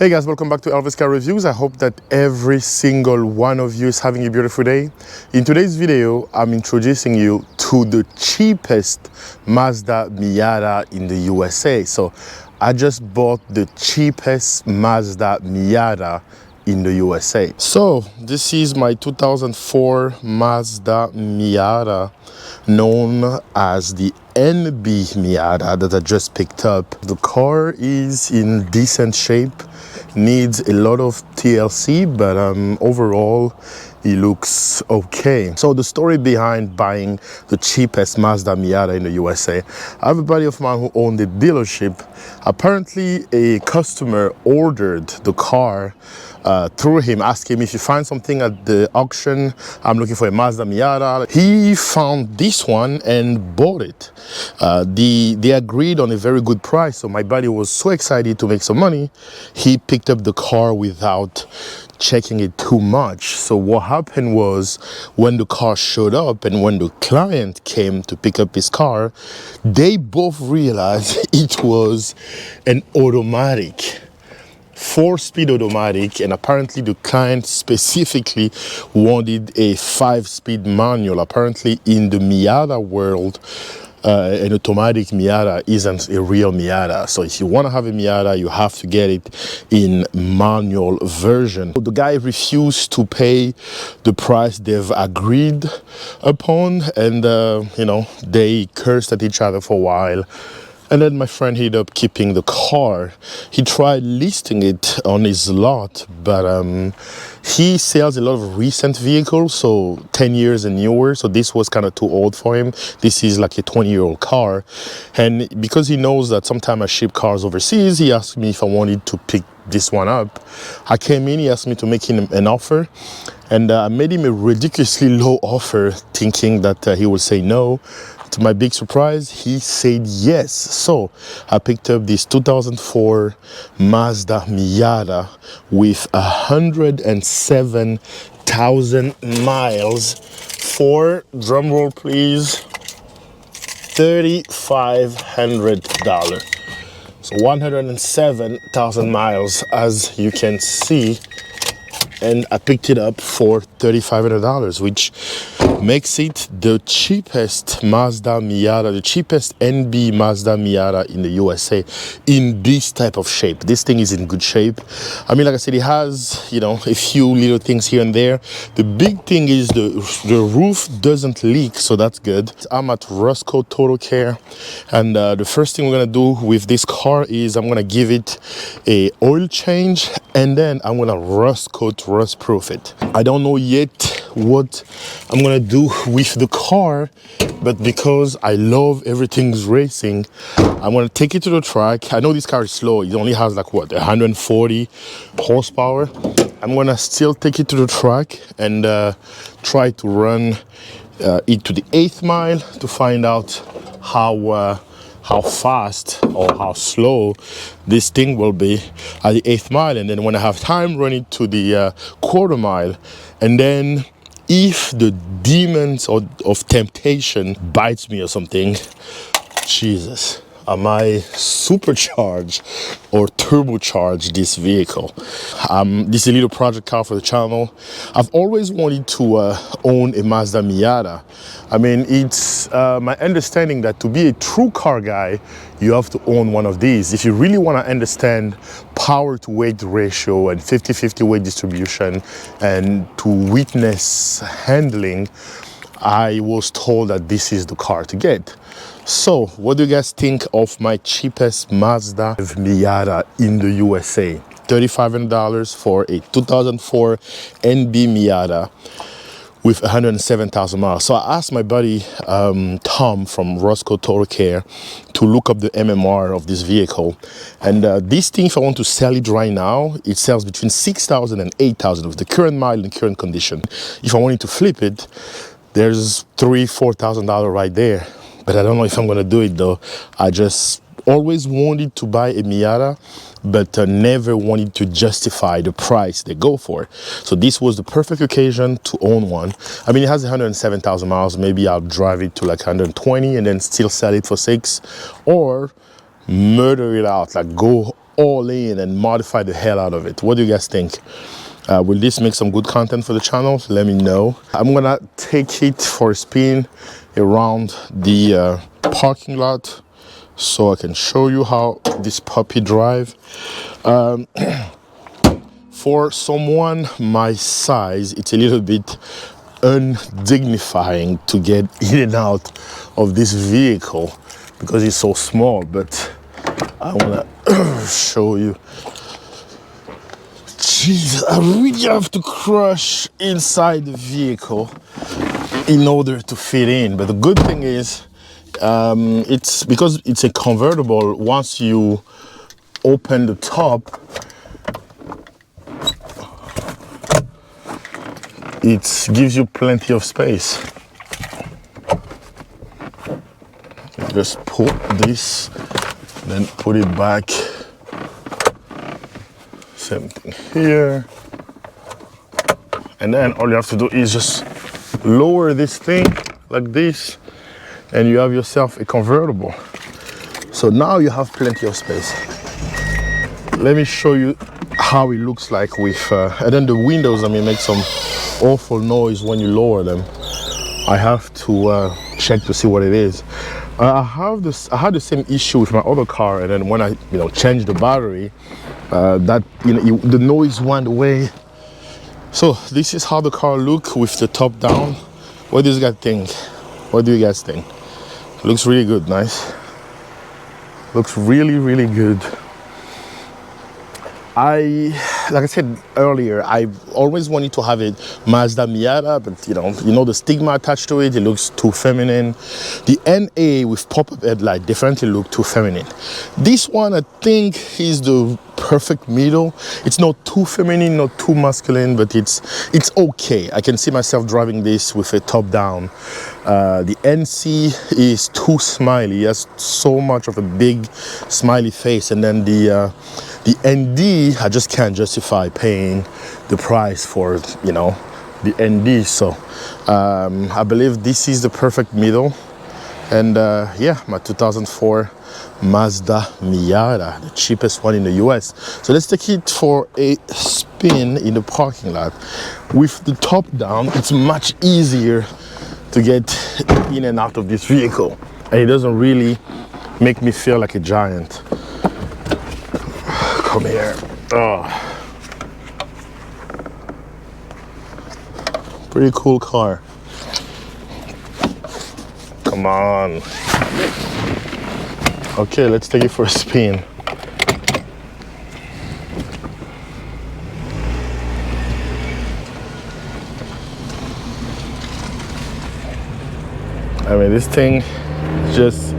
Hey guys, welcome back to Elvis Car Reviews. I hope that every single one of you is having a beautiful day. In today's video, I'm introducing you to the cheapest Mazda Miata in the USA. So I just bought the cheapest Mazda Miata in the USA. So this is my 2004 Mazda Miata, known as the NB Miata, that I just picked up. The car is in decent shape, needs a lot of TLC, but overall it looks okay. So the story behind buying the cheapest Mazda Miata in the USA, I have a buddy of mine who owned a dealership. Apparently a customer ordered the car through him, asked him, if you find something at the auction, I'm looking for a Mazda Miata. He found this one and bought it. They agreed on a very good price, so my buddy was so excited to make some money, he picked up the car without checking it too much. So what happened was, when the car showed up and when the client came to pick up his car, they both realized it was an automatic, 4-speed automatic, and apparently the client specifically wanted a 5-speed manual. Apparently in the Miata world, an automatic Miata isn't a real Miata. So if you want to have a Miata, you have to get it in manual version. The guy refused to pay the price they've agreed upon, and they cursed at each other for a while. And then my friend ended up keeping the car. He tried listing it on his lot, but he sells a lot of recent vehicles, so 10 years and newer. So this was kind of too old for him. This is like a 20-year-old car. And because he knows that sometimes I ship cars overseas, he asked me if I wanted to pick this one up. I came in, he asked me to make him an offer, and I made him a ridiculously low offer, thinking that he would say no. To my big surprise, he said yes. So I picked up this 2004 Mazda Miata with 107,000 miles for, drumroll please, $3,500. So 107,000 miles, as you can see. And I picked it up for $3,500, which makes it the cheapest Mazda Miata, the cheapest NB Mazda Miata in the USA in this type of shape. This thing is in good shape. I mean, like I said, it has, a few little things here and there. The big thing is the roof doesn't leak, so that's good. I'm at Roscoe Total Care, and the first thing we're gonna do with this car is I'm gonna give it a oil change, and then I'm gonna rust proof it. I don't know yet what I'm gonna do with the car, but because I love everything's racing, I'm gonna take it to the track. I know this car is slow. It only has like 140 horsepower. I'm gonna still take it to the track and try to run it to the 8th mile to find out how fast or how slow this thing will be at the 8th mile. And then when I have time, run it to the 1/4 mile. And then if the demons of temptation bites me or something, Jesus, I might supercharge or turbocharge this vehicle. This is a little project car for the channel. I've always wanted to own a Mazda Miata. I mean, it's my understanding that to be a true car guy, you have to own one of these. If you really want to understand power to weight ratio and 50-50 weight distribution and to witness handling, I was told that this is the car to get. So what do you guys think of my cheapest Mazda Miata in the USA? $3,500 for a 2004 NB Miata with 107,000 miles. So I asked my buddy Tom from Roscoe Total Care to look up the MMR of this vehicle. And this thing, if I want to sell it right now, it sells between 6,000 and 8,000 with the current mile and current condition. If I wanted to flip it, there's $3,000-4,000 right there. But I don't know if I'm gonna do it though. I just always wanted to buy a Miata, but never wanted to justify the price they go for. So this was the perfect occasion to own one. I mean, it has 107,000 miles. Maybe I'll drive it to like 120 and then still sell it for 6, or murder it out, like go all in and modify the hell out of it. What do you guys think? Will this make some good content for the channel? Let me know. I'm gonna take it for a spin around the parking lot so I can show you how this puppy drive. For someone my size, it's a little bit undignifying to get in and out of this vehicle because it's so small, but I want to show you. Jeez, I really have to crush inside the vehicle in order to fit in. But the good thing is, it's because it's a convertible. Once you open the top, it gives you plenty of space. Just put this, then put it back. Same thing here. And then all you have to do is just lower this thing like this, and you have yourself a convertible. So now you have plenty of space. Let me show you how it looks like with, and then the windows, I mean, make some awful noise when you lower them. I have to check to see what it is. I had the same issue with my other car, and then when I changed the battery, the noise went away. So this is how the car looks with the top down. What do you guys think? What do you guys think? Looks really good, nice. Looks really, really good. Like I said earlier, I've always wanted to have a Mazda Miata, but you know the stigma attached to it. It looks too feminine. The NA with pop-up headlight definitely look too feminine. This one, I think, is the perfect middle. It's not too feminine, not too masculine, but it's okay. I can see myself driving this with a top down. The NC is too smiley. It has so much of a big smiley face, and then the ND, I just can't justify paying the price for the ND. So I believe this is the perfect middle. And yeah, my 2004 Mazda Miata, the cheapest one in the US. So let's take it for a spin in the parking lot. With the top down, it's much easier to get in and out of this vehicle, and it doesn't really make me feel like a giant. Come here. Oh. Pretty cool car. Come on. Okay, let's take it for a spin. I mean, this thing just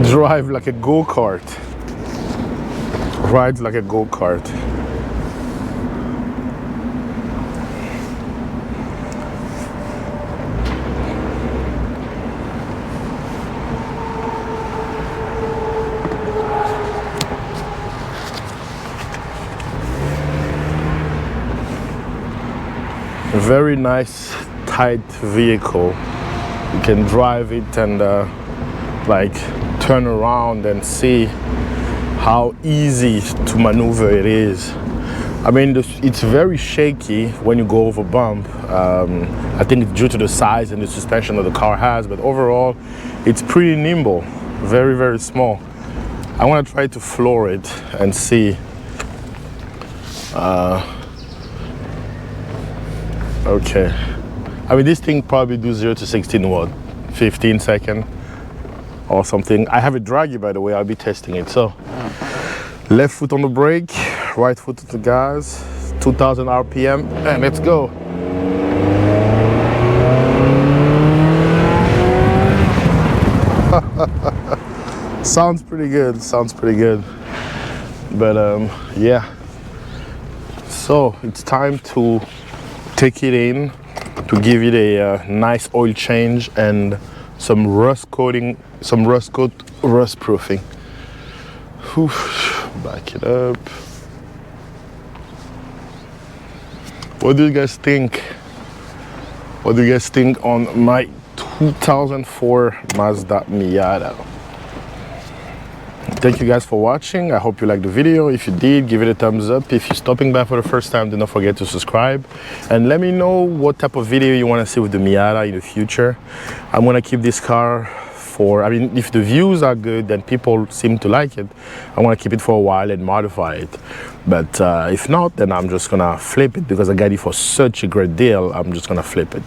drives like a go-kart. Rides like a go-kart. A very nice, tight vehicle. You can drive it and like turn around and see how easy to maneuver it is. I mean, it's very shaky when you go over bump. I think it's due to the size and the suspension that the car has, but overall, it's pretty nimble, very, very small. I want to try to floor it and see. Okay. I mean, this thing probably do 0 to 60 in what, 15 seconds or something. I have it draggy, by the way. I'll be testing it. So, left foot on the brake, right foot to the gas, 2000 RPM, and let's go. Sounds pretty good. Sounds pretty good. But yeah. So it's time to take it in, to give it a nice oil change and some rust coating, rust proofing. Whew. Back it up. What do you guys think? What do you guys think on my 2004 Mazda Miata? thank you guys for watching. I hope you liked the video. If you did, give it a thumbs up. If you're stopping by for the first time, do not forget to subscribe. And let me know what type of video you want to see with the Miata in the future. I'm going to keep this car for, I mean, if the views are good and people seem to like it, I want to keep it for a while and modify it. But if not, then I'm just going to flip it because I got it for such a great deal. I'm just going to flip it.